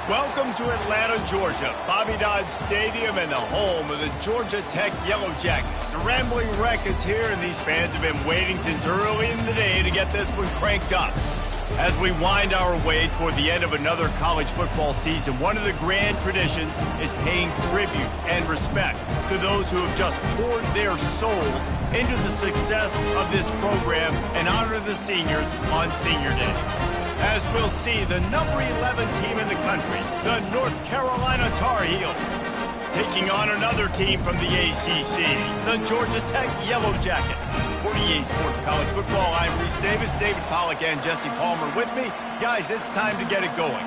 Welcome to Atlanta, Georgia, Bobby Dodd Stadium and the home of the Georgia Tech Yellow Jackets. The Rambling Wreck is here, and these fans have been waiting since early in the day to get this one cranked up. As we wind our way toward the end of another college football season, one of the grand traditions is paying tribute and respect to those who have just poured their souls into the success of this program and honor the seniors on Senior Day. As we'll see, the number 11 team in the country, the North Carolina Tar Heels, taking on another team from the ACC, the Georgia Tech Yellow Jackets. For EA Sports College Football, I'm Reese Davis, David Pollack, and Jesse Palmer with me. Guys, it's time to get it going.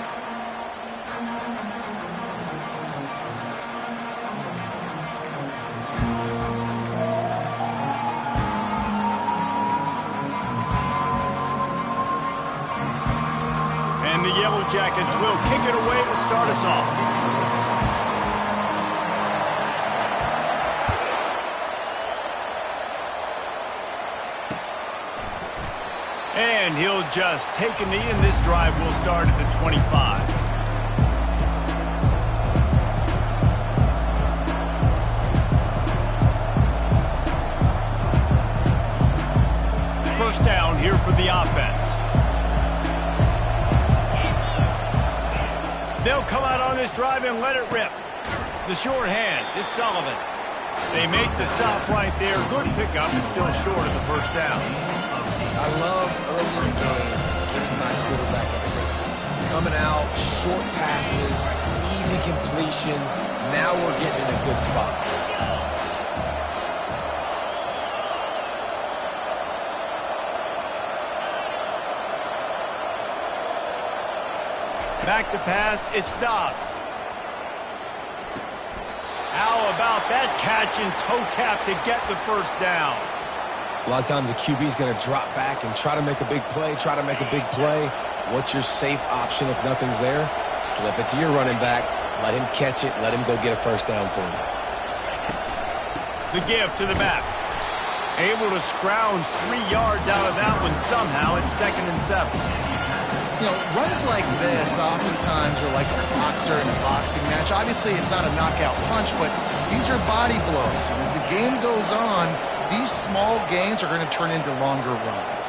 And the Yellow Jackets will kick it away to start us off. And he'll just take a knee, and this drive will start at the 25. First down here for the offense. They'll come out on this drive and let it rip. The short hands, it's Sullivan. They make the stop right there. Good pickup, and still short of the first down. I love early in the game getting my quarterback at it. Coming out, short passes, easy completions. Now we're getting in a good spot. Back to pass, it's Dobbs. How about that catch and toe tap to get the first down? A lot of times the QB is going to drop back and try to make a big play, What's your safe option if nothing's there? Slip it to your running back, let him catch it, let him go get a first down for you. The give to the back. Able to scrounge 3 yards out of that one somehow. It's 2nd and 7. You know, runs like this oftentimes are like a boxer in a boxing match. Obviously, it's not a knockout punch, but these are body blows. And as the game goes on, these small gains are going to turn into longer runs.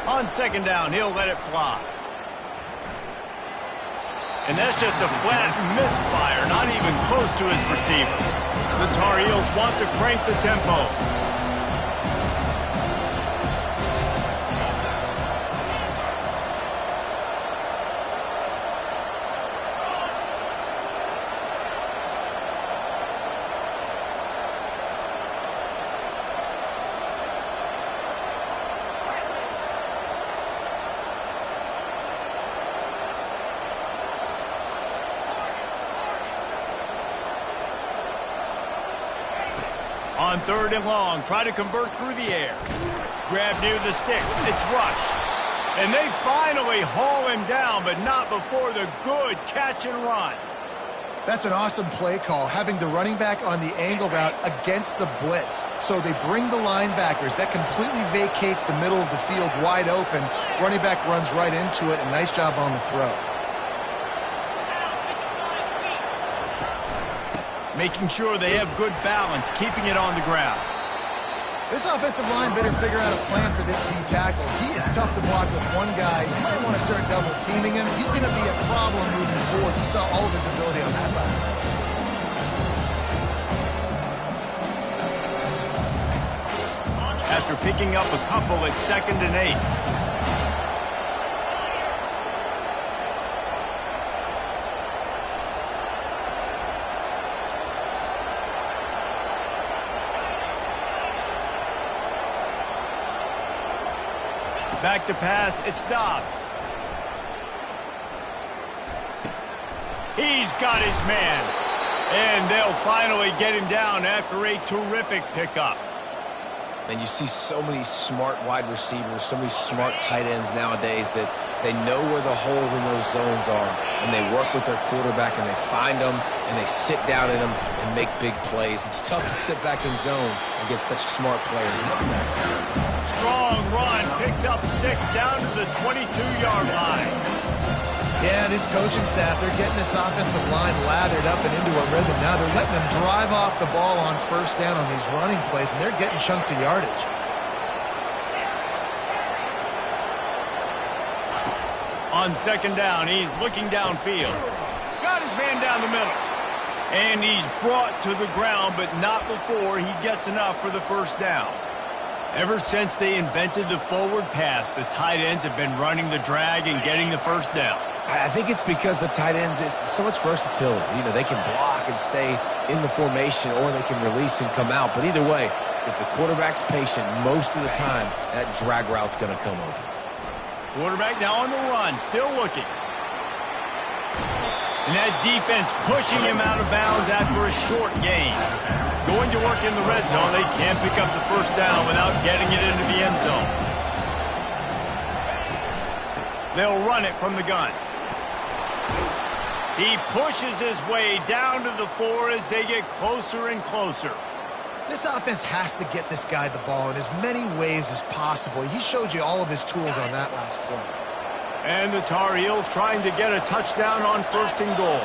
On 2nd down, he'll let it fly. And that's just a flat misfire, not even close to his receiver. The Tar Heels want to crank the tempo. On 3rd and long, try to convert through the air. Grab near the sticks, it's Rush. And they finally haul him down, but not before the good catch and run. That's an awesome play call, having the running back on the angle route against the blitz. So they bring the linebackers. That completely vacates the middle of the field wide open. Running back runs right into it, and nice job on the throw. Making sure they have good balance, keeping it on the ground. This offensive line better figure out a plan for this D tackle. He is tough to block with one guy. You might want to start double teaming him. He's going to be a problem moving forward. You saw all of his ability on that last one. After picking up a couple, it's 2nd and 8. Back to pass, it's Dobbs. He's got his man. And they'll finally get him down after a terrific pickup. And you see so many smart wide receivers, so many smart tight ends nowadays that they know where the holes in those zones are, and they work with their quarterback, and they find them, and they sit down in them and make big plays. It's tough to sit back in zone against such smart players. Up next. Strong run, picks up 6 down to the 22-yard line. Yeah, this coaching staff, they're getting this offensive line lathered up and into a rhythm. Now they're letting them drive off the ball on first down on these running plays, and they're getting chunks of yardage. On second down, he's looking downfield. Got his man down the middle. And he's brought to the ground, but not before he gets enough for the first down. Ever since they invented the forward pass, the tight ends have been running the drag and getting the first down. I think it's because the tight ends is so much versatility. You know, they can block and stay in the formation, or they can release and come out. But either way, if the quarterback's patient most of the time, that drag route's going to come open. Quarterback now on the run, still looking. And that defense pushing him out of bounds after a short gain. Going to work in the red zone. They can't pick up the first down without getting it into the end zone. They'll run it from the gun. He pushes his way down to the 4 as they get closer and closer. This offense has to get this guy the ball in as many ways as possible. He showed you all of his tools on that last play. And the Tar Heels trying to get a touchdown on first and goal.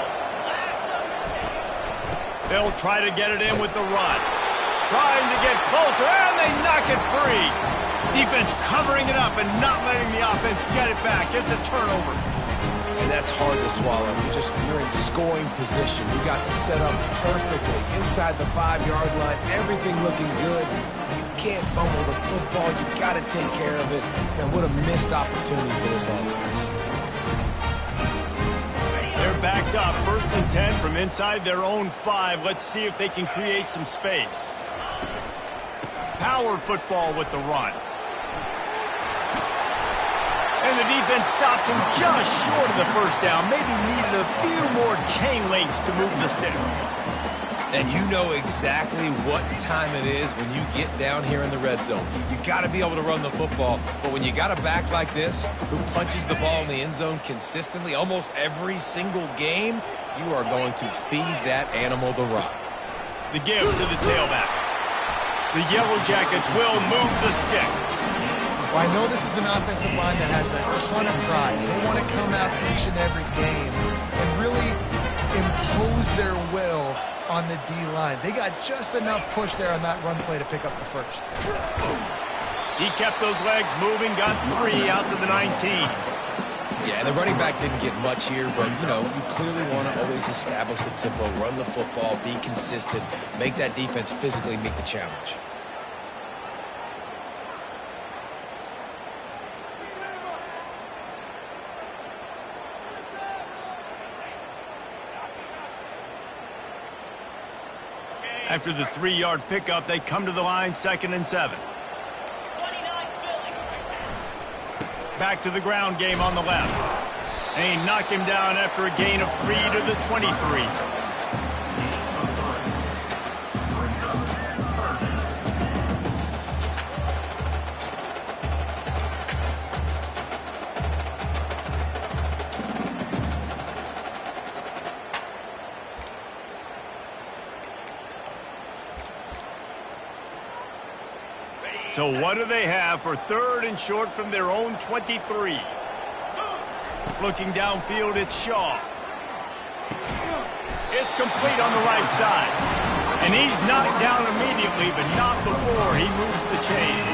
They'll try to get it in with the run. Trying to get closer, and they knock it free. Defense covering it up and not letting the offense get it back. It's a turnover. And that's hard to swallow. You're in scoring position. You got set up perfectly inside the 5-yard line. Everything looking good. You can't fumble the football. You got to take care of it. And what a missed opportunity for this offense. They're backed up. 1st and 10 from inside their own 5. Let's see if they can create some space. Power football with the run. And the defense stops him just short of the first down. Maybe needed a few more chain links to move the sticks. And you know exactly what time it is when you get down here in the red zone. You got to be able to run the football. But when you got a back like this who punches the ball in the end zone consistently almost every single game, you are going to feed that animal the rock. The give to the tailback. The Yellow Jackets will move the sticks. Well, I know this is an offensive line that has a ton of pride. They want to come out each and every game and really impose their will on the D-line. They got just enough push there on that run play to pick up the first. He kept those legs moving, got 3 out to the 19. Yeah, and the running back didn't get much here, but, you know, you clearly want to always establish the tempo, run the football, be consistent, make that defense physically meet the challenge. After the 3-yard pickup, they come to the line, 2nd and 7. Back to the ground game on the left. And he knocked him down after a gain of 3 to the 23. So what do they have for 3rd and short from their own 23? Looking downfield, it's Shaw. It's complete on the right side. And he's knocked down immediately, but not before he moves the chains.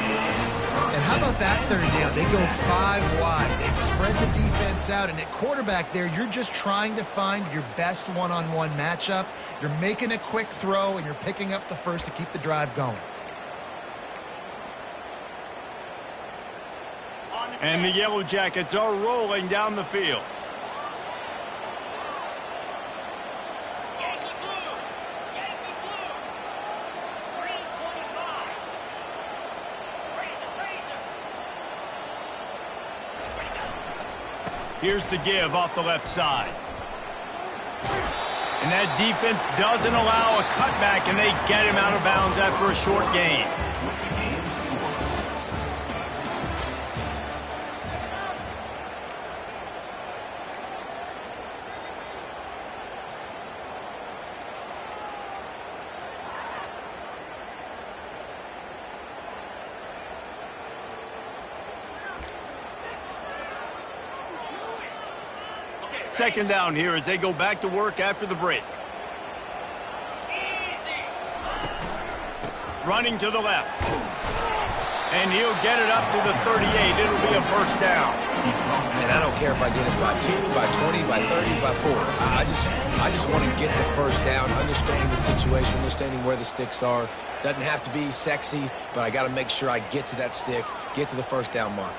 And how about that 3rd down? They go 5 wide. They've spread the defense out. And at quarterback there, you're just trying to find your best one-on-one matchup. You're making a quick throw, and you're picking up the first to keep the drive going. And the Yellow Jackets are rolling down the field. Here's the give off the left side. And that defense doesn't allow a cutback, and they get him out of bounds after a short gain. Second down here as they go back to work after the break. Running to the left. And he'll get it up to the 38. It'll be a first down. And I don't care if I get it by 2, by 20, by 30, by 4. I just want to get the first down, understanding the situation, understanding where the sticks are. Doesn't have to be sexy, but I got to make sure I get to that stick, get to the first down mark.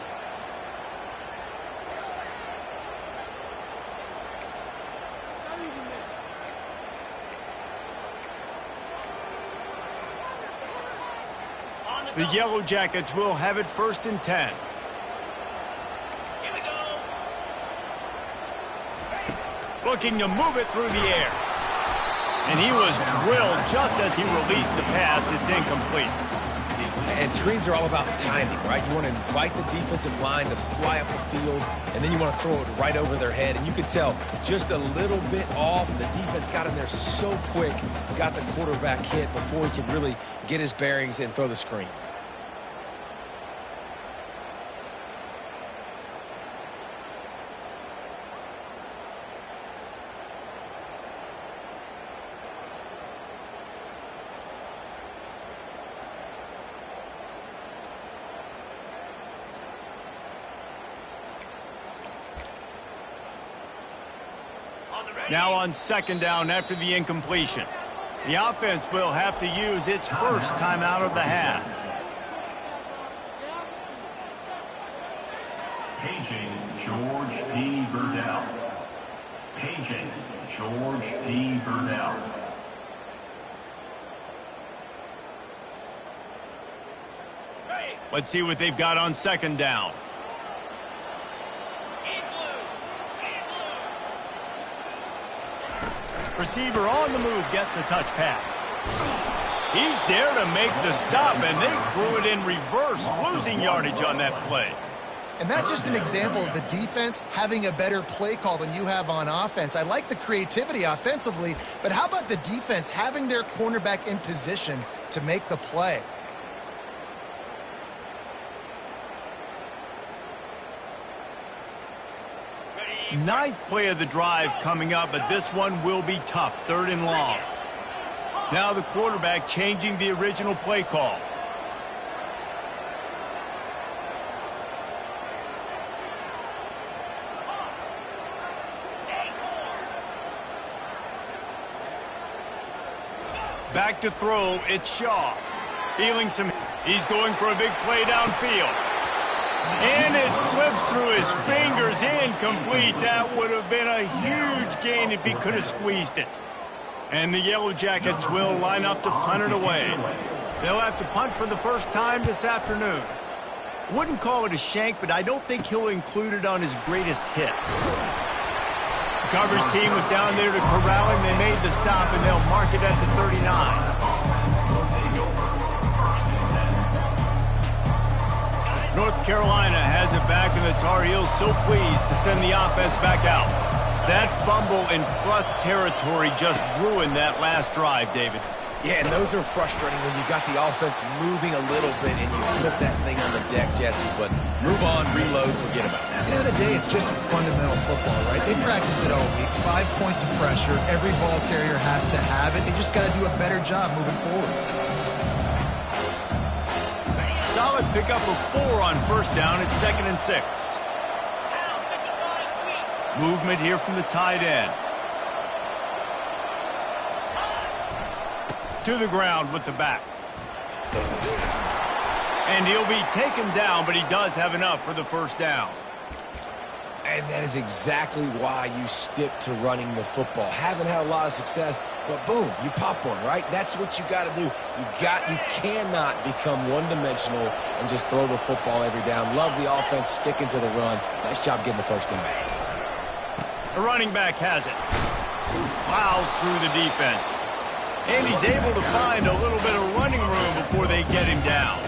The Yellow Jackets will have it 1st and 10. Looking to move it through the air. And he was drilled just as he released the pass. It's incomplete. And screens are all about timing, right? You want to invite the defensive line to fly up the field, and then you want to throw it right over their head. And you could tell just a little bit off. The defense got in there so quick, got the quarterback hit before he could really get his bearings and throw the screen. Now on second down after the incompletion. The offense will have to use its first timeout of the half. Paging George P. Burdell. Paging George P. Burdell. Let's see what they've got on second down. Receiver on the move gets the touch pass. He's there to make the stop, and they threw it in reverse, losing yardage on that play. And that's just an example of the defense having a better play call than you have on offense. I like the creativity offensively, but how about the defense having their cornerback in position to make the play? Ninth play of the drive coming up, but this one will be tough. 3rd and long. Now the quarterback changing the original play call. Back to throw, it's Shaw. Feeling some, he's going for a big play downfield. And it slips through his fingers, incomplete. That would have been a huge gain if he could have squeezed it. And the Yellow Jackets will line up to punt it away. They'll have to punt for the first time this afternoon. Wouldn't call it a shank, but I don't think he'll include it on his greatest hits. The coverage team was down there to corral him. They made the stop, and they'll mark it at the 39. North Carolina has it back, and the Tar Heels so pleased to send the offense back out. That fumble in plus territory just ruined that last drive, David. Yeah, and those are frustrating when you got the offense moving a little bit and you put that thing on the deck, Jesse. But move on, reload, forget about it. At the end of the day, it's just fundamental football, right? They practice it all week. 5 points of pressure. Every ball carrier has to have it. They just got to do a better job moving forward. Solid pickup of 4 on first down. It's 2nd and 6. Movement here from the tight end. To the ground with the back. And he'll be taken down, but he does have enough for the first down. And that is exactly why you stick to running the football. Haven't had a lot of success, but boom, you pop one, right? That's what you got to do. You cannot become one-dimensional and just throw the football every down. Love the offense sticking to the run. Nice job getting the first down. The running back has it. Plows through the defense. And he's able to find a little bit of running room before they get him down.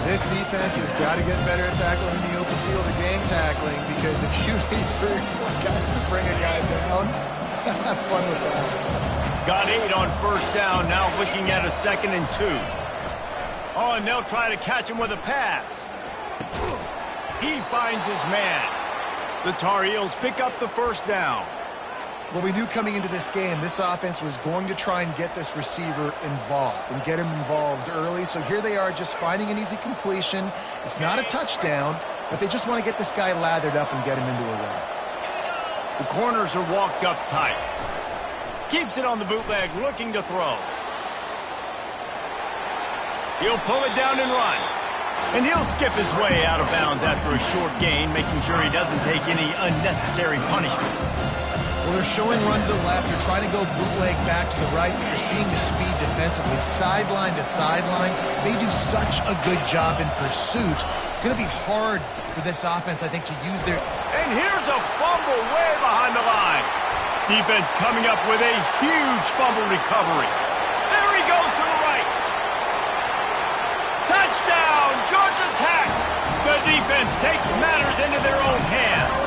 This defense has got to get better at tackling in the open field or game tackling, because if you need 3 or 4 guys to bring a guy down, have fun with that. Got 8 on first down, now looking at a 2nd and 2. Oh, and they'll try to catch him with a pass. He finds his man. The Tar Heels pick up the first down. Well, we knew coming into this game, this offense was going to try and get this receiver involved and get him involved early. So here they are just finding an easy completion. It's not a touchdown, but they just want to get this guy lathered up and get him into a run. The corners are walked up tight. Keeps it on the bootleg, looking to throw. He'll pull it down and run. And he'll skip his way out of bounds after a short gain, making sure he doesn't take any unnecessary punishment. Well, they're showing run to the left. They're trying to go bootleg back to the right. You're seeing the speed defensively, sideline to sideline. They do such a good job in pursuit. It's going to be hard for this offense, I think, to use their... And here's a fumble way behind the line. Defense coming up with a huge fumble recovery. There he goes to the right. Touchdown, Georgia Tech. The defense takes matters into their own hands.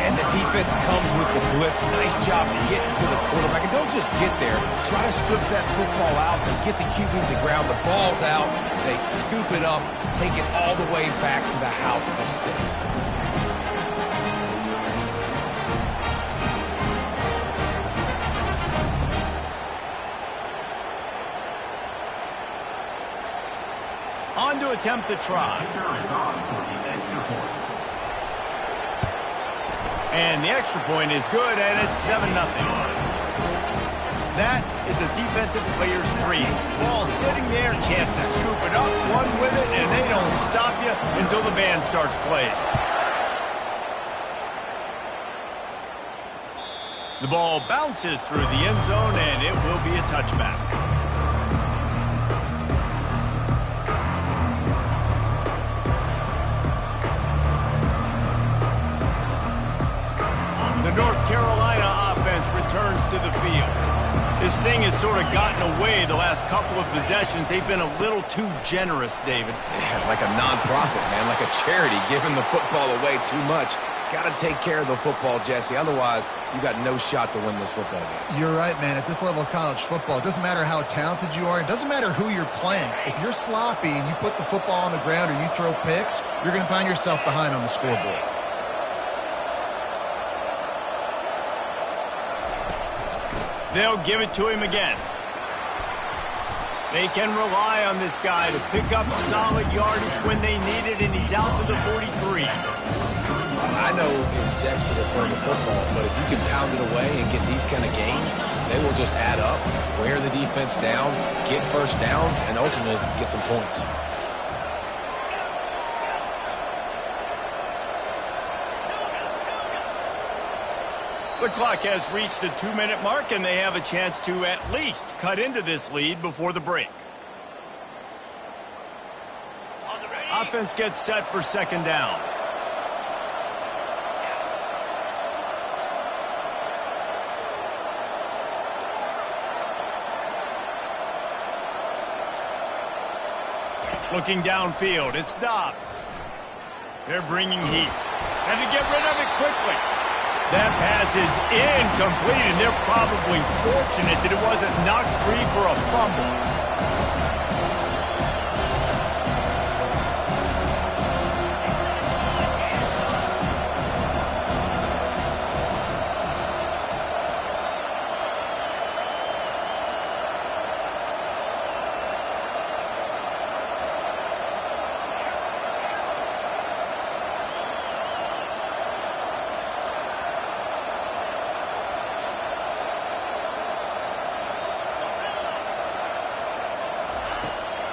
And the defense comes with the blitz. Nice job getting to the quarterback. And don't just get there. Try to strip that football out. They get the QB to the ground. The ball's out. They scoop it up, take it all the way back to the house for 6. On to attempt the try. And the extra point is good, and it's 7-0. That is a defensive player's dream. Ball sitting there, chance to scoop it up, run with it, and they don't stop you until the band starts playing. The ball bounces through the end zone, and it will be a touchback. The North Carolina offense returns to the field. This thing has sort of gotten away the last couple of possessions. They've been a little too generous, David. Yeah, like a nonprofit, man, like a charity, giving the football away too much. Got to take care of the football, Jesse. Otherwise, you got no shot to win this football game. You're right, man. At this level of college football, it doesn't matter how talented you are. It doesn't matter who you're playing. If you're sloppy and you put the football on the ground or you throw picks, you're going to find yourself behind on the scoreboard. They'll give it to him again. They can rely on this guy to pick up solid yardage when they need it, and he's out to the 43. I know it's sexy to throw the football, but if you can pound it away and get these kind of gains, they will just add up, wear the defense down, get first downs, and ultimately get some points. The clock has reached the 2-minute mark, and they have a chance to at least cut into this lead before the break. Offense gets set for second down. Looking downfield, it's Dobbs. They're bringing heat. And to get rid of it quickly. That pass is incomplete, and they're probably fortunate that it wasn't knocked free for a fumble.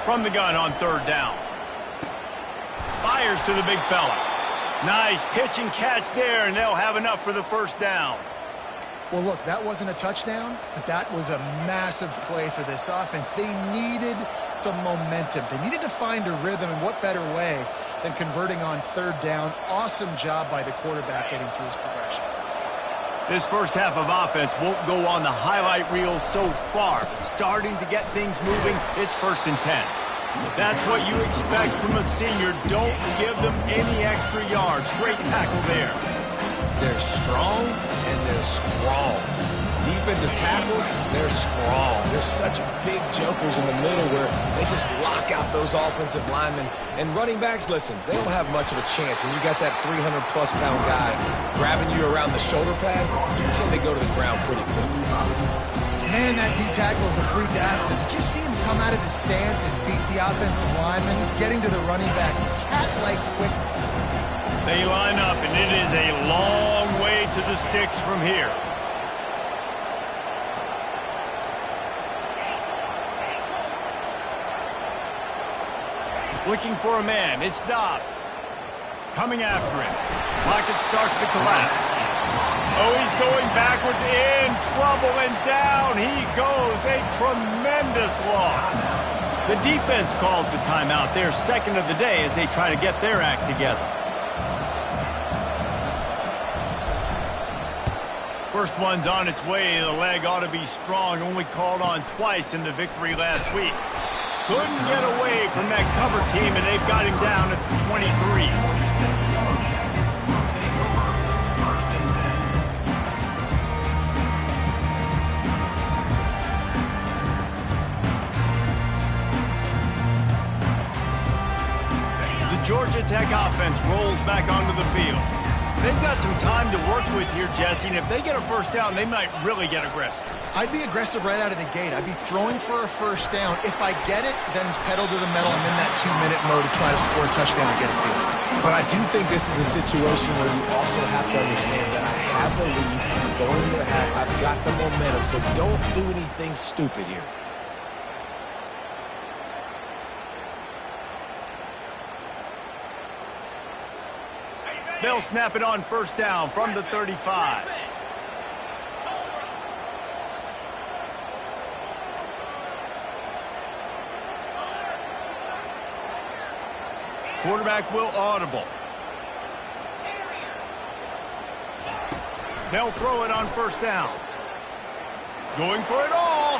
From the gun on third down. Fires to the big fella. Nice pitch and catch there, and they'll have enough for the first down. Well, look, that wasn't a touchdown, but that was a massive play for this offense. They needed some momentum. They needed to find a rhythm, and what better way than converting on third down. Awesome job by the quarterback getting through his progression. This first half of offense won't go on the highlight reel so far, but starting to get things moving, it's 1st and 10. That's what you expect from a senior. Don't give them any extra yards. Great tackle there. They're strong and they're strong. Defensive tackles, they're strong. They're such big jokers in the middle where they just lock out those offensive linemen. And running backs, listen, they don't have much of a chance. When you got that 300-plus pound guy grabbing you around the shoulder pad, you tend to go to the ground pretty quickly. Man, that D tackle is a freak athlete. Did you see him come out of his stance and beat the offensive lineman, getting to the running back? Cat-like quickness. They line up, and it is a long way to the sticks from here. Looking for a man. It's Dobbs. Coming after him. Pocket starts to collapse. Oh, he's going backwards, in trouble, and down he goes. A tremendous loss. The defense calls the timeout, their second of the day, as they try to get their act together. First one's on its way. The leg ought to be strong. Only called on twice in the victory last week. Couldn't get away from that cover team, and they've got him down at the 23. The Georgia Tech offense rolls back onto the field. They've got some time to work with here, Jesse, and if they get a first down, they might really get aggressive. I'd be aggressive right out of the gate. I'd be throwing for a first down. If I get it, then it's pedal to the metal. I'm in that 2-minute mode to try to score a touchdown and get a field. But I do think this is a situation where you also have to understand that I have the lead. I'm going into the half. I've got the momentum, so don't do anything stupid here. They'll snap it on first down from the 35. Quarterback will audible. They'll throw it on first down. Going for it all.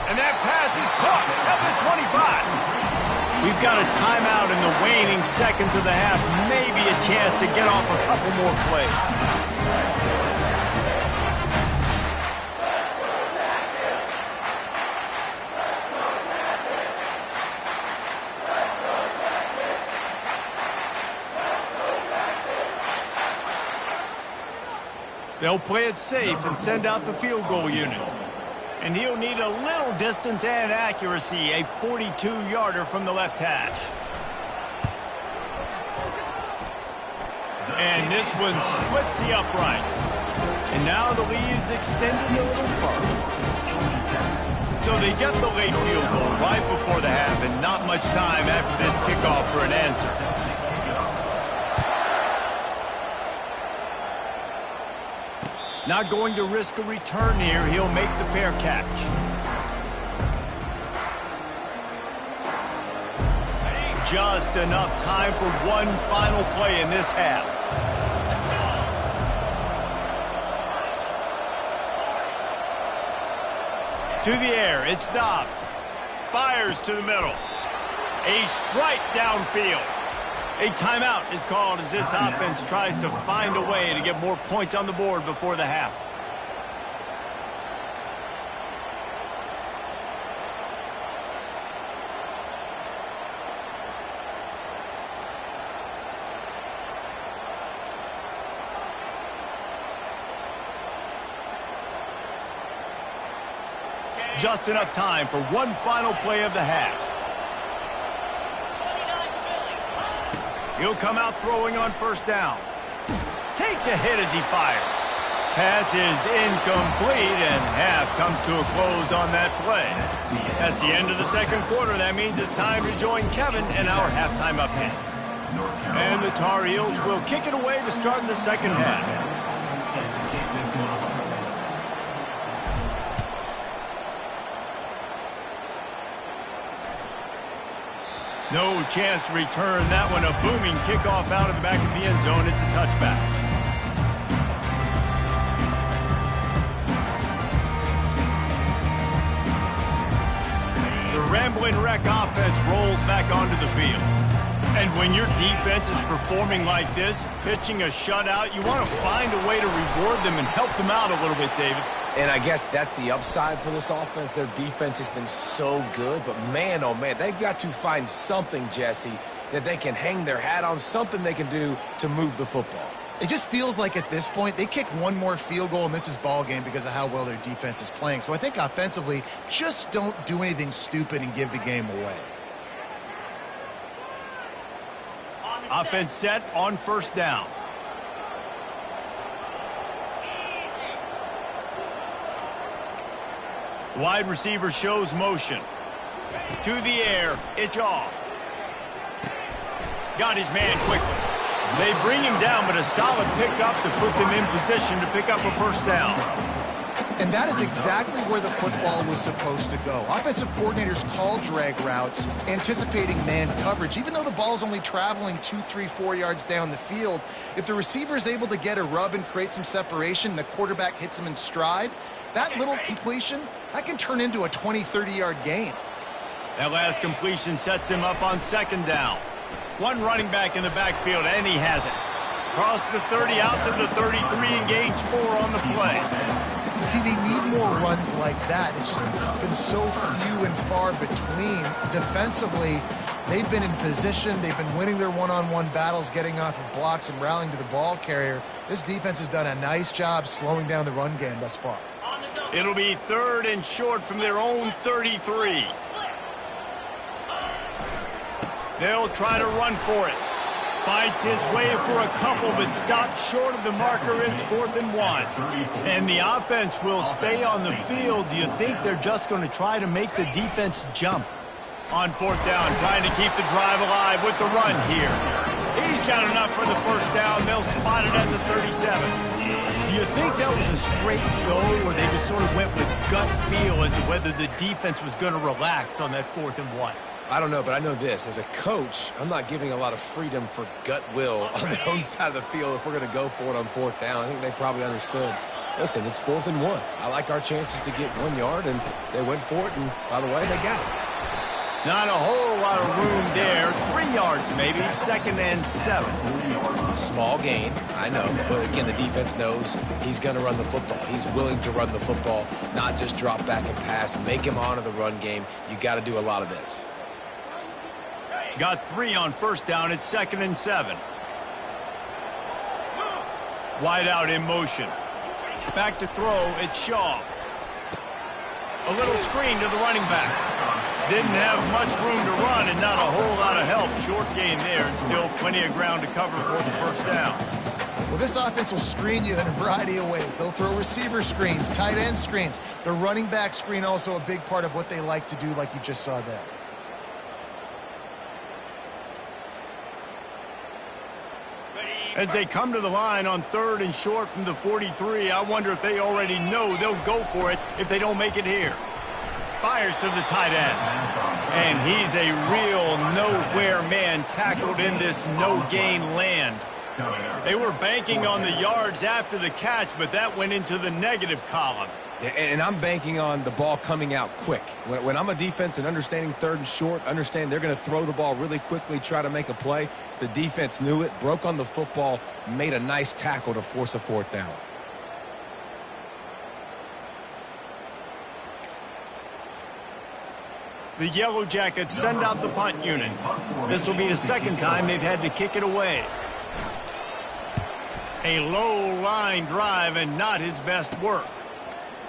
And that pass is caught at the 25. We've got a timeout in the waning seconds of the half. Maybe a chance to get off a couple more plays. They'll play it safe and send out the field goal unit. And he'll need a little distance and accuracy, a 42-yarder from the left hash. And this one splits the uprights. And now the lead is extended a little further. So they get the late field goal right before the half, and not much time after this kickoff for an answer. Not going to risk a return here. He'll make the fair catch. Just enough time for one final play in this half. To the air, it's Dobbs. Fires to the middle. A strike downfield. A timeout is called as this offense tries to find a way to get more points on the board before the half. Just enough time for one final play of the half. He'll come out throwing on first down. Takes a hit as he fires. Pass is incomplete, and half comes to a close on that play. That's the end of the second quarter. That means it's time to join Kevin in our halftime update. And the Tar Heels will kick it away to start the second half. No chance to return that one. A booming kickoff out of the back of the end zone. It's a touchback. The Rambling Wreck offense rolls back onto the field. And when your defense is performing like this, pitching a shutout, you want to find a way to reward them and help them out a little bit, David. And I guess that's the upside for this offense. Their defense has been so good, but man, oh man, they've got to find something, Jesse, that they can hang their hat on, something they can do to move the football. It just feels like at this point, they kick one more field goal and this is ball game because of how well their defense is playing. So I think offensively, just don't do anything stupid and give the game away. Offense set on first down. Wide receiver shows motion. To the air, it's off. Got his man quickly. They bring him down, but a solid pickup to put them in position to pick up a first down. And that is exactly where the football was supposed to go. Offensive coordinators call drag routes, anticipating man coverage. Even though the ball's only traveling 2, 3, 4 yards down the field, if the receiver is able to get a rub and create some separation and the quarterback hits him in stride, that little completion, that can turn into a 20, 30-yard gain. That last completion sets him up on second down. One running back in the backfield, and he has it. Across the 30, out to the 33, engage 4 on the play. See, they need more runs like that. It's been so few and far between. Defensively, they've been in position. They've been winning their one-on-one battles, getting off of blocks and rallying to the ball carrier. This defense has done a nice job slowing down the run game thus far. It'll be 3rd and short from their own 33. They'll try to run for it. Fights his way for a couple, but stops short of the marker. It's 4th and 1. And the offense will stay on the field. Do you think they're just going to try to make the defense jump? On 4th down, trying to keep the drive alive with the run here. He's got enough for the first down. They'll spot it at the 37. Do you think that was a straight go, or they just sort of went with gut feel as to whether the defense was going to relax on that 4th and 1? I don't know, but I know this. As a coach, I'm not giving a lot of freedom for gut will on their own side of the field if we're going to go for it on 4th down. I think they probably understood. Listen, it's 4th and 1. I like our chances to get 1 yard, and they went for it, and by the way, they got it. Not a whole lot of room there. 3 yards maybe, 2nd and 7. Small gain, I know, but again, the defense knows he's going to run the football. He's willing to run the football, not just drop back and pass, make him honor the run game. You got to do a lot of this. Got 3 on first down. It's 2nd and 7. Wide out in motion. Back to throw. It's Shaw. A little screen to the running back. Didn't have much room to run and not a whole lot of help. Short gain there and still plenty of ground to cover for the first down. Well, this offense will screen you in a variety of ways. They'll throw receiver screens, tight end screens. The running back screen also a big part of what they like to do, like you just saw there. As they come to the line on 3rd and short from the 43, I wonder if they already know they'll go for it if they don't make it here. Fires to the tight end. And he's a real nowhere man tackled in this no-gain land. They were banking on the yards after the catch, but that went into the negative column. And I'm banking on the ball coming out quick. When I'm a defense and understanding 3rd and short, understand they're going to throw the ball really quickly, try to make a play. The defense knew it, broke on the football, made a nice tackle to force a 4th down. The Yellow Jackets send out the punt unit. This will be the 2nd time they've had to kick it away. A low line drive and not his best work.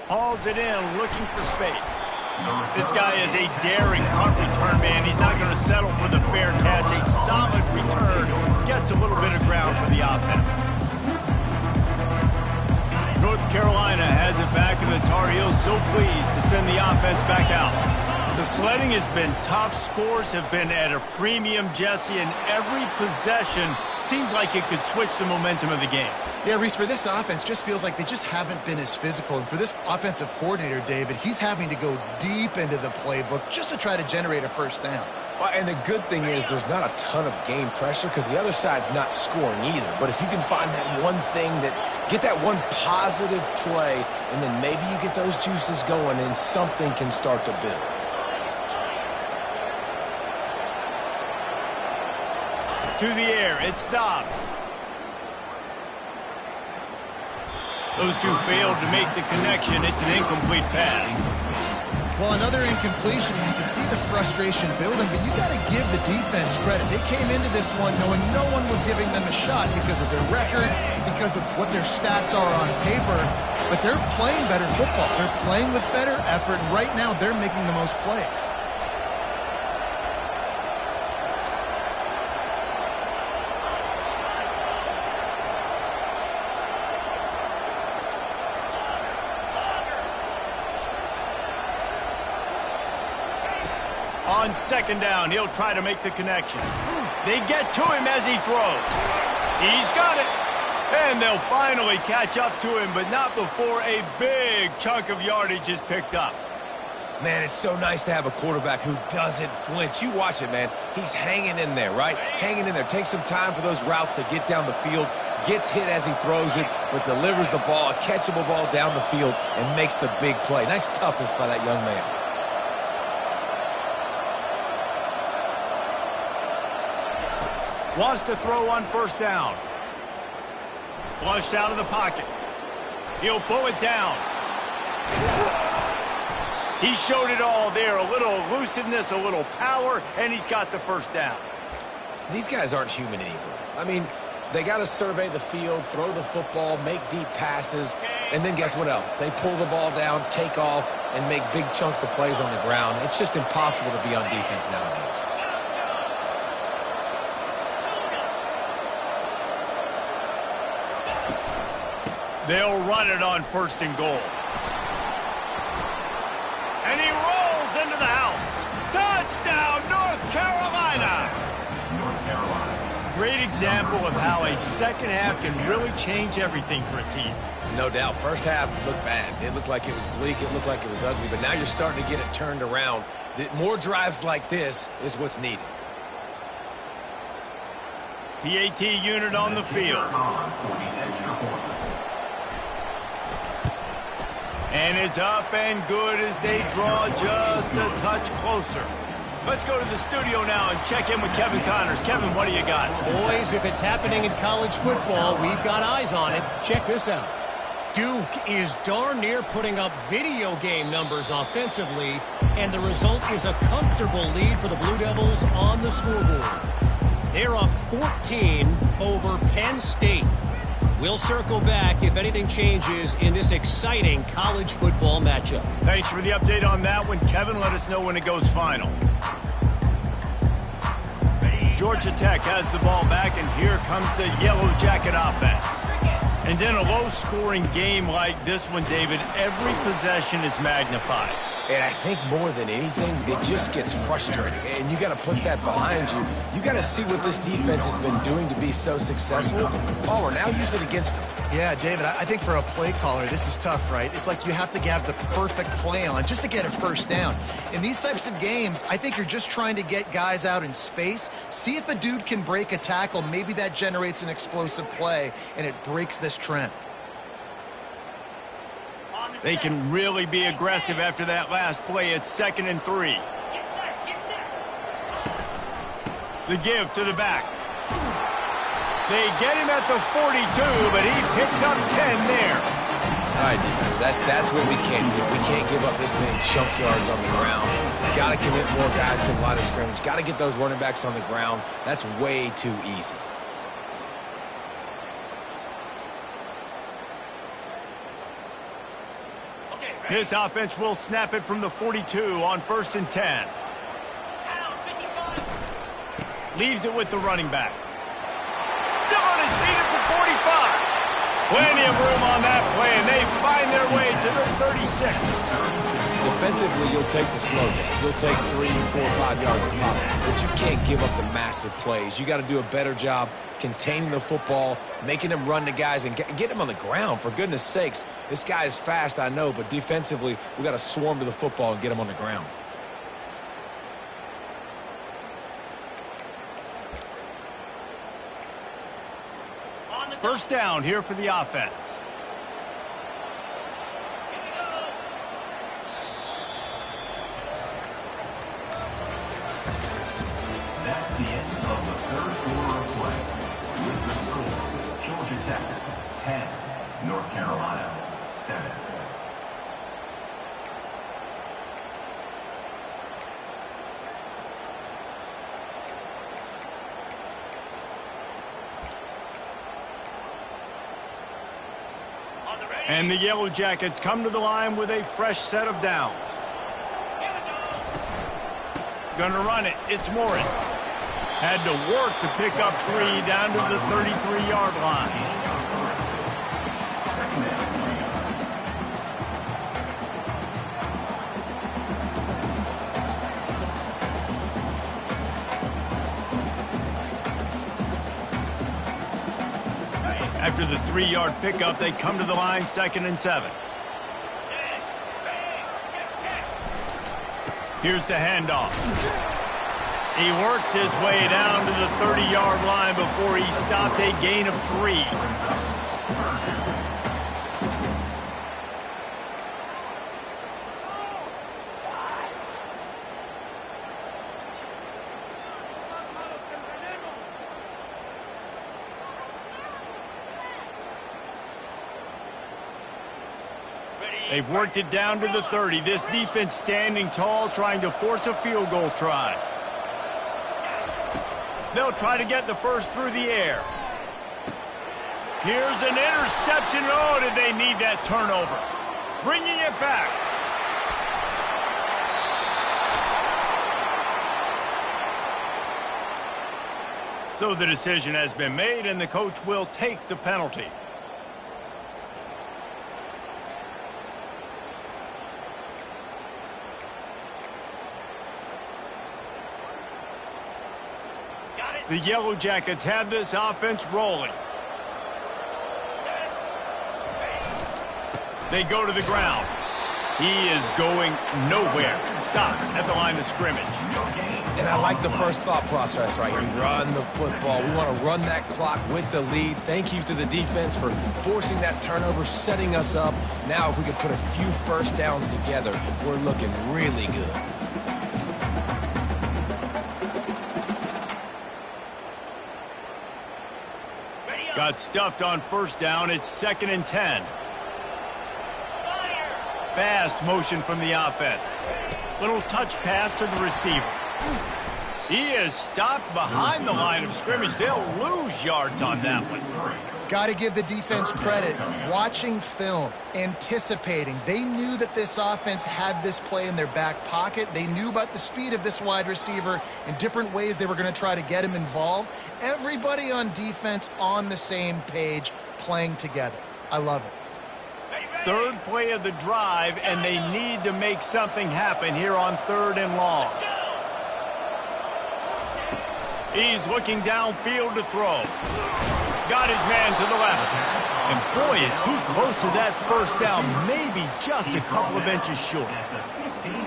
Hauls it in, looking for space. This guy is a daring punt return man. He's not going to settle for the fair catch. A solid return. Gets a little bit of ground for the offense. North Carolina has it back, and the Tar Heels so pleased to send the offense back out. The sledding has been tough. Scores have been at a premium, Jesse, and every possession seems like it could switch the momentum of the game. Yeah, Reese, for this offense, just feels like they just haven't been as physical. And for this offensive coordinator, David, he's having to go deep into the playbook just to try to generate a first down. Well, and the good thing is there's not a ton of game pressure because the other side's not scoring either. But if you can find that one thing get that one positive play, and then maybe you get those juices going and something can start to build. to the air. It's Dobbs. Those two failed to make the connection. It's an incomplete pass. Well, another incompletion. You can see the frustration building, but you got to give the defense credit. They came into this one knowing no one was giving them a shot because of their record, because of what their stats are on paper, but they're playing better football. They're playing with better effort, and right now they're making the most plays. On second down, he'll try to make the connection. They get to him as he throws. He's got it. And they'll finally catch up to him, but not before a big chunk of yardage is picked up. Man, it's so nice to have a quarterback who doesn't flinch. You watch it, man. He's hanging in there, right? Hanging in there. Takes some time for those routes to get down the field. Gets hit as he throws it, but delivers the ball, a catchable ball down the field, and makes the big play. Nice toughness by that young man. Wants to throw on first down. Flushed out of the pocket. He'll pull it down. He showed it all there. A little elusiveness, a little power, and he's got the first down. These guys aren't human anymore. I mean, they got to survey the field, throw the football, make deep passes, and then guess what else? They pull the ball down, take off, and make big chunks of plays on the ground. It's just impossible to be on defense nowadays. They'll run it on first and goal. And he rolls into the house. Touchdown, North Carolina! North Carolina. Great example of how a second half can really change everything for a team. No doubt. First half looked bad. It looked like it was bleak. It looked like it was ugly. But now you're starting to get it turned around. More drives like this is what's needed. PAT unit on the field. On for the extra point. And it's up and good as they draw just a touch closer. Let's go to the studio now and check in with Kevin Connors. Kevin, what do you got? Boys, if it's happening in college football, we've got eyes on it. Check this out. Duke is darn near putting up video game numbers offensively, and the result is a comfortable lead for the Blue Devils on the scoreboard. They're up 14 over Penn State. We'll circle back if anything changes in this exciting college football matchup. Thanks for the update on that one, Kevin. Let us know when it goes final. Georgia Tech has the ball back, and here comes the Yellow Jacket offense. And in a low-scoring game like this one, David, every possession is magnified. And I think more than anything, it just gets frustrating. And you got to put that behind you. You got to see what this defense has been doing to be so successful. Oh, we're now using it against them. Yeah, David, I think for a play caller, this is tough, right? It's like you have to have the perfect play on just to get a first down. In these types of games, I think you're just trying to get guys out in space, see if a dude can break a tackle. Maybe that generates an explosive play, and it breaks this trend. They can really be aggressive after that last play. It's 2nd and 3. The give to the back. They get him at the 42, but he picked up 10 there. All right, defense, that's what we can't do. We can't give up this many chunk yards on the ground. Got to commit more guys to the line of scrimmage. Got to get those running backs on the ground. That's way too easy. This offense will snap it from the 42 on 1st and 10. Leaves it with the running back. Still on his feet at the 45. Plenty of room on that play, and they find their way to the 36. Defensively, you'll take the slow down. You'll take 3, 4, 5 yards of pop, but you can't give up the massive plays. You got to do a better job containing the football, making them run the guys, and get them on the ground. For goodness sakes, this guy is fast, I know, but defensively, we got to swarm to the football and get him on the ground. First down here for the offense. That's the end of the third quarter of play. With the score, Georgia Tech 10, North Carolina 7. And the Yellow Jackets come to the line with a fresh set of downs. Gonna run it. It's Morris. Had to work to pick up 3 down to the 33-yard line. After the 3-yard pickup, they come to the line 2nd and 7. Here's the handoff. He works his way down to the 30-yard line before he stopped a gain of 3. They've worked it down to the 30. This defense standing tall, trying to force a field goal try. They'll try to get the first through the air. Here's an interception. Oh, did they need that turnover? Bringing it back. So the decision has been made, and the coach will take the penalty. The Yellow Jackets have this offense rolling. They go to the ground. He is going nowhere. Stop at the line of scrimmage. And I like the first thought process right here. Run the football. We want to run that clock with the lead. Thank you to the defense for forcing that turnover, setting us up. Now if we can put a few first downs together, we're looking really good. Got stuffed on first down. It's 2nd and 10. Fast motion from the offense. Little touch pass to the receiver. He is stopped behind the line of scrimmage. They'll lose yards on that one. Got to give the defense credit. Watching film, anticipating. They knew that this offense had this play in their back pocket. They knew about the speed of this wide receiver and different ways they were going to try to get him involved. Everybody on defense on the same page, playing together. I love it. Third play of the drive, and they need to make something happen here on 3rd and long. He's looking downfield to throw. Got his man to the left. And boy, is he close to that first down, maybe just a couple of inches short.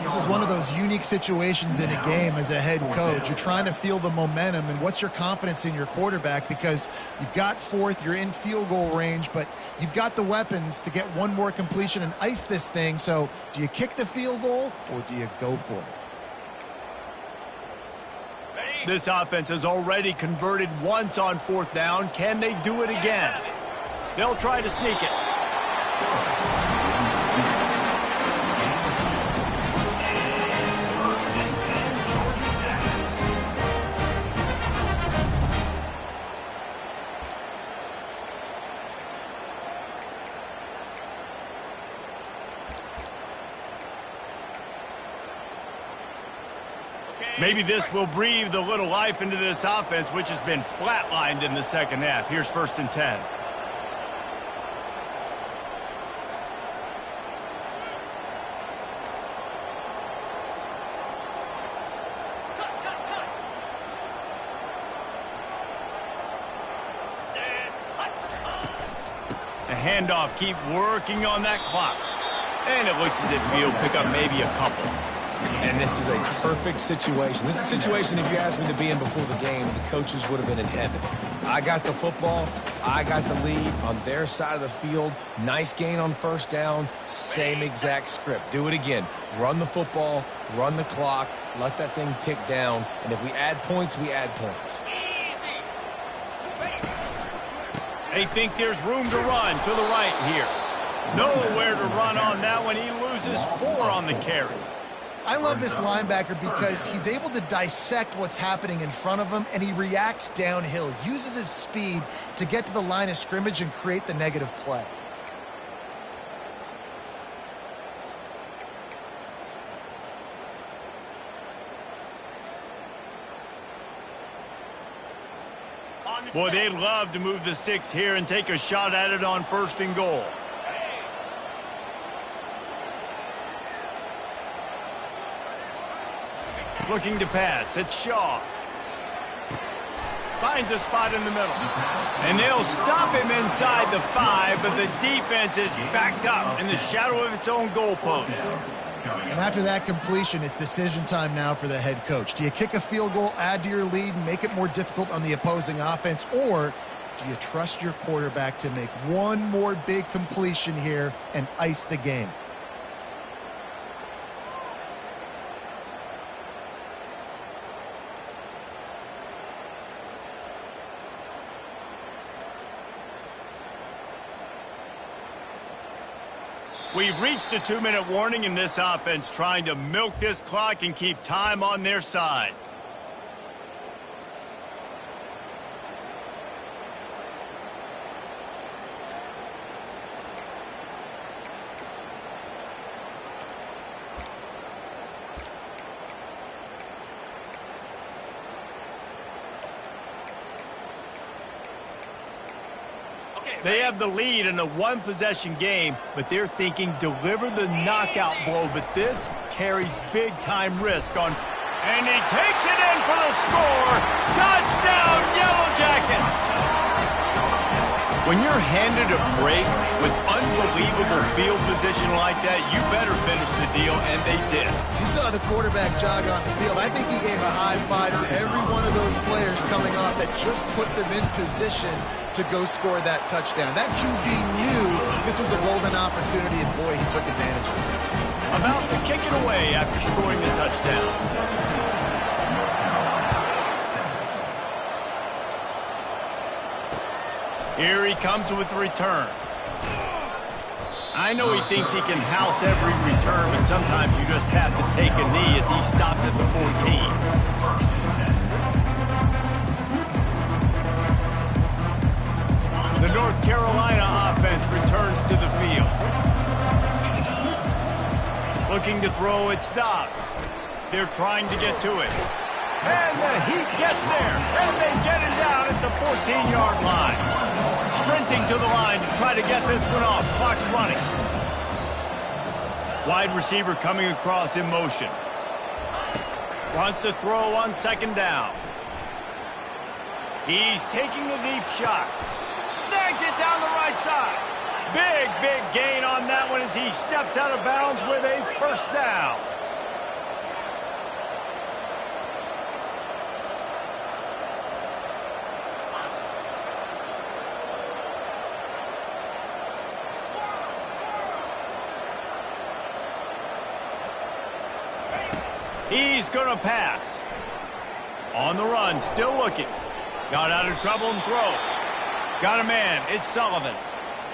This is one of those unique situations in a game as a head coach. You're trying to feel the momentum, and what's your confidence in your quarterback, because you've got 4th, you're in field goal range, but you've got the weapons to get one more completion and ice this thing. So do you kick the field goal or do you go for it? This offense has already converted once on 4th down. Can they do it again? They'll try to sneak it. Maybe this will breathe a little life into this offense, which has been flatlined in the second half. Here's 1st and 10. The handoff, keep working on that clock. And it looks as if he'll pick up maybe a couple. And this is a perfect situation. This is a situation, if you asked me to be in before the game, the coaches would have been in heaven. I got the football. I got the lead on their side of the field. Nice gain on first down. Same exact script. Do it again. Run the football, run the clock, let that thing tick down. And if we add points, we add points. They think there's room to run to the right here. Nowhere to run on that one. He loses 4 on the carry. I love this linebacker because he's able to dissect what's happening in front of him, and he reacts downhill, uses his speed to get to the line of scrimmage and create the negative play. Boy, they'd love to move the sticks here and take a shot at it on 1st and goal. Looking to pass. It's Shaw. Finds a spot in the middle. And they'll stop him inside the 5, but the defense is backed up in the shadow of its own goalpost. And after that completion, it's decision time now for the head coach. Do you kick a field goal, add to your lead, and make it more difficult on the opposing offense, or do you trust your quarterback to make one more big completion here and ice the game? We've reached a 2-minute warning in this offense, trying to milk this clock and keep time on their side. They have the lead in a 1-possession game, but they're thinking deliver the knockout blow. But this carries big-time risk on. And he takes it in for the score. Touchdown, Yellow Jackets! When you're handed a break with unbelievable field position like that, you better finish the deal, and they did. You saw the quarterback jog on the field. I think he gave a high five to every one of those players coming off that just put them in position to go score that touchdown. That QB knew this was a golden opportunity, and boy, he took advantage of it. About to kick it away after scoring the touchdown. Here he comes with the return. I know he thinks he can house every return, but sometimes you just have to take a knee as he stopped at the 14. The North Carolina offense returns to the field. Looking to throw, it's Dobbs. They're trying to get to it. And the Heat gets there. And they get it down at the 14-yard line. Sprinting to the line to try to get this one off. Clock's running. Wide receiver coming across in motion. Wants to throw on 2nd down. He's taking the deep shot. Snags it down the right side. Big gain on that one as he steps out of bounds with a 1st down. He's going to pass. On the run, still looking. Got out of trouble and throws. Got a man. It's Sullivan.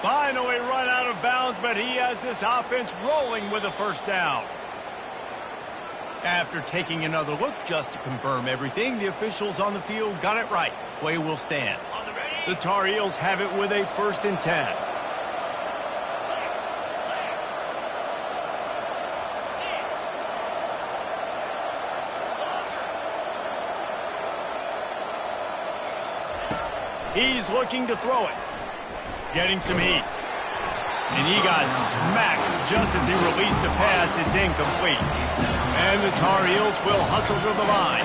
Finally run out of bounds, but he has this offense rolling with a 1st down. After taking another look just to confirm everything, the officials on the field got it right. Play will stand. The Tar Heels have it with a 1st and 10. He's looking to throw it. Getting some heat. And he got smacked just as he released the pass. It's incomplete. And the Tar Heels will hustle to the line.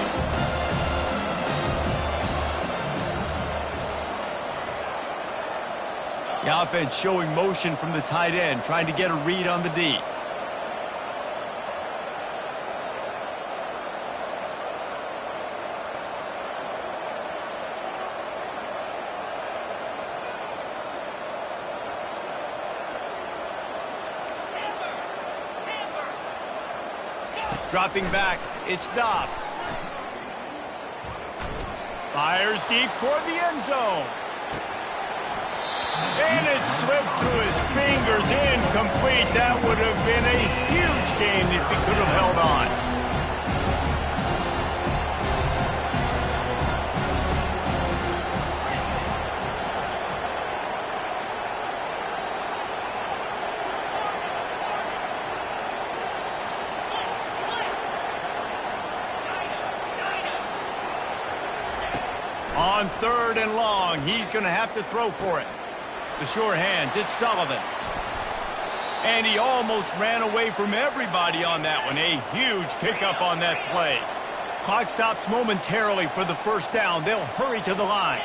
The offense showing motion from the tight end, trying to get a read on the D. Dropping back, it's Dobbs. Fires deep toward the end zone. And it slips through his fingers, incomplete. That would have been a huge gain if he could have held on. On 3rd and long, he's going to have to throw for it. The sure hands, it's Sullivan. And he almost ran away from everybody on that one. A huge pickup on that play. Clock stops momentarily for the first down. They'll hurry to the line.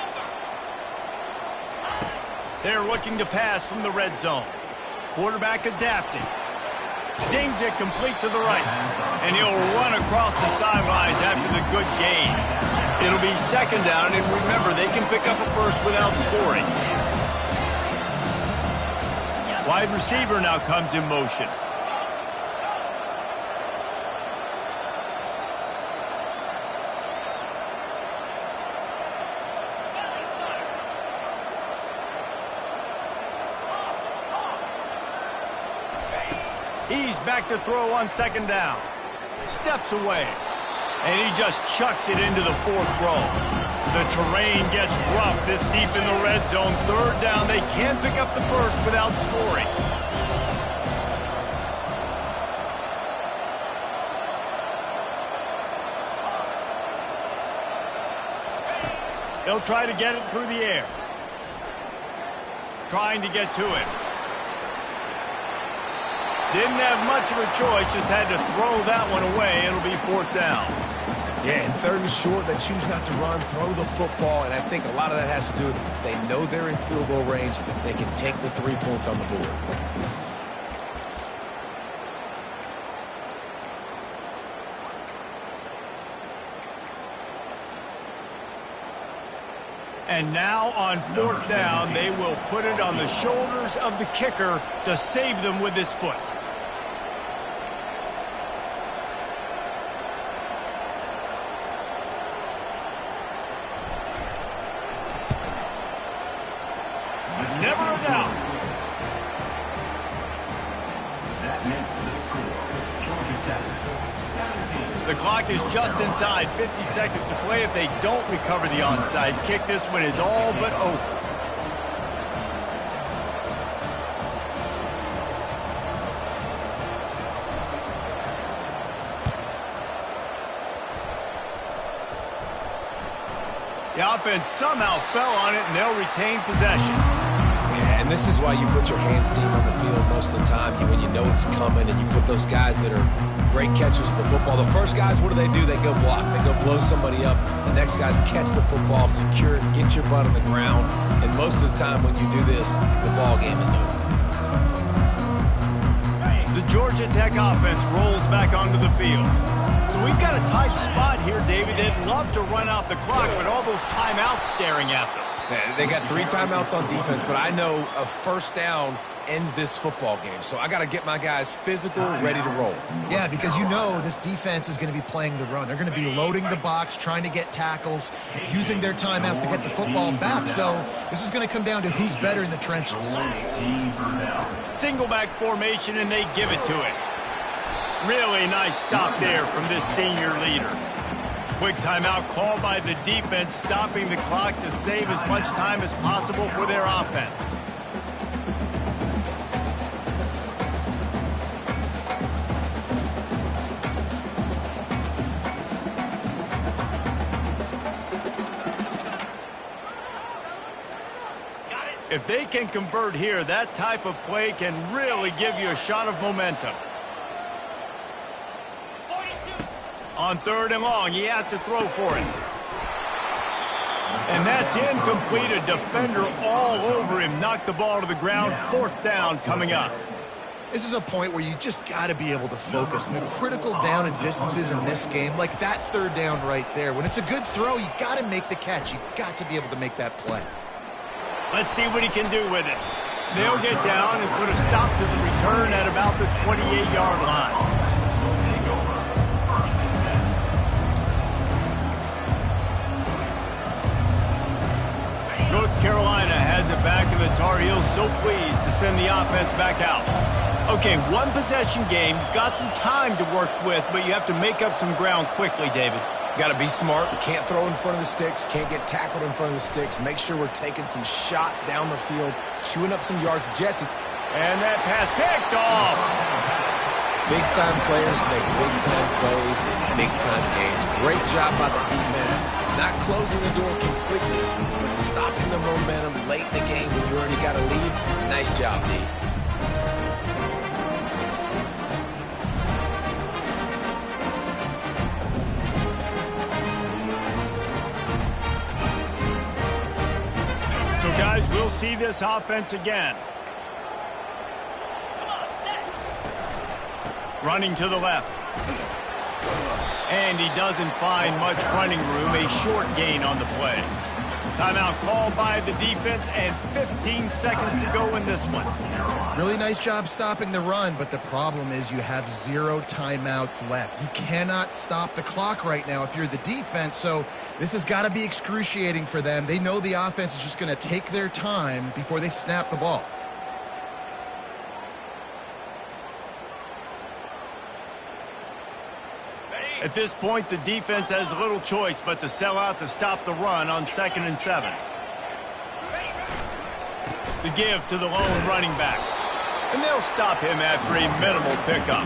They're looking to pass from the red zone. Quarterback adapting. Zings it complete to the right. And he'll run across the sidelines after the good gain. It'll be 2nd down, and remember, they can pick up a first without scoring. Wide receiver now comes in motion. He's back to throw on 2nd down. Steps away. And he just chucks it into the 4th row. The terrain gets rough this deep in the red zone. 3rd down, they can't pick up the first without scoring. They'll try to get it through the air. Trying to get to him. Didn't have much of a choice, just had to throw that one away. It'll be 4th down. Yeah, and 3rd and short, they choose not to run, throw the football, and I think a lot of that has to do with they know they're in field goal range. They can take the 3 points on the board. And now on 4th down, they will put it on the shoulders of the kicker to save them with his foot. Never a doubt. That makes the score. Georgia Tech, 17. The clock is just inside 50 seconds to play. If they don't recover the onside kick, this one is all but over. The offense somehow fell on it, and they'll retain possession. Yeah, and this is why you put your hands team on the field most of the time. When you know it's coming, and you put those guys that are great catchers of the football. The first guys, what do? They go block. They go blow somebody up. The next guys catch the football, secure it, get your butt on the ground. And most of the time when you do this, the ball game is over. The Georgia Tech offense rolls back onto the field. So we've got a tight spot here, David. They'd love to run out the clock, but all those timeouts staring at them. They got 3 timeouts on defense, but I know a 1st down ends this football game. So I got to get my guys physical, ready to roll. Yeah, because you know this defense is going to be playing the run. They're going to be loading the box, trying to get tackles, using their timeouts to get the football back. So this is going to come down to who's better in the trenches. Single back formation, and they give it to it. Really nice stop there from this senior leader. Quick timeout called by the defense, stopping the clock to save as much time as possible for their offense. If they can convert here, that type of play can really give you a shot of momentum. On 3rd and long, he has to throw for it. And that's incomplete. A defender all over him. Knocked the ball to the ground. 4th down coming up. This is a point where you just got to be able to focus. And the critical down and distances in this game, like that 3rd down right there, when it's a good throw, you got to make the catch. You got to be able to make that play. Let's see what he can do with it. They'll get down and put a stop to the return at about the 28-yard line. North Carolina has it back making the Tar Heels so pleased to send the offense back out. Okay, one possession game. You've got some time to work with, but you have to make up some ground quickly, David. Got to be smart. Can't throw in front of the sticks. Can't get tackled in front of the sticks. Make sure we're taking some shots down the field, chewing up some yards. Jesse. And that pass picked off. Big-time players make big-time plays in big-time games. Great job by the defense. Not closing the door completely, but stopping the momentum late in the game when you already got a lead. Nice job, D. So, guys, we'll see this offense again. Running to the left. And he doesn't find much running room. A short gain on the play. Timeout called by the defense and 15 seconds to go in this one. Really nice job stopping the run, but the problem is you have 0 timeouts left. You cannot stop the clock right now if you're the defense, so this has got to be excruciating for them. They know the offense is just going to take their time before they snap the ball. At this point, the defense has little choice but to sell out to stop the run on 2nd and 7. The give to the lone running back. And they'll stop him after a minimal pickup.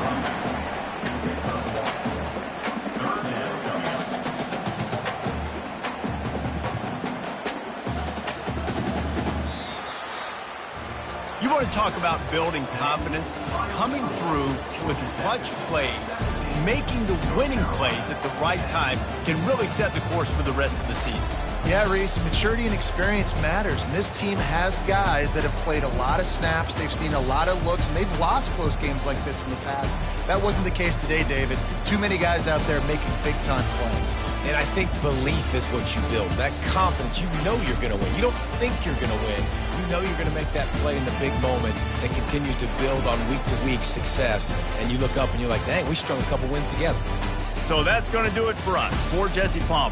You want to talk about building confidence? Coming through with clutch plays, making the winning plays at the right time can really set the course for the rest of the season. Yeah, Reese, maturity and experience matters, and this team has guys that have played a lot of snaps, they've seen a lot of looks, and they've lost close games like this in the past. That wasn't the case today, David. Too many guys out there making big-time plays. And I think belief is what you build. That confidence, you know you're going to win. You don't think you're going to win. You know you're going to make that play in the big moment that continues to build on week-to-week success. And you look up and you're like, dang, we strung a couple wins together. So that's going to do it for us. For Jesse Palmer.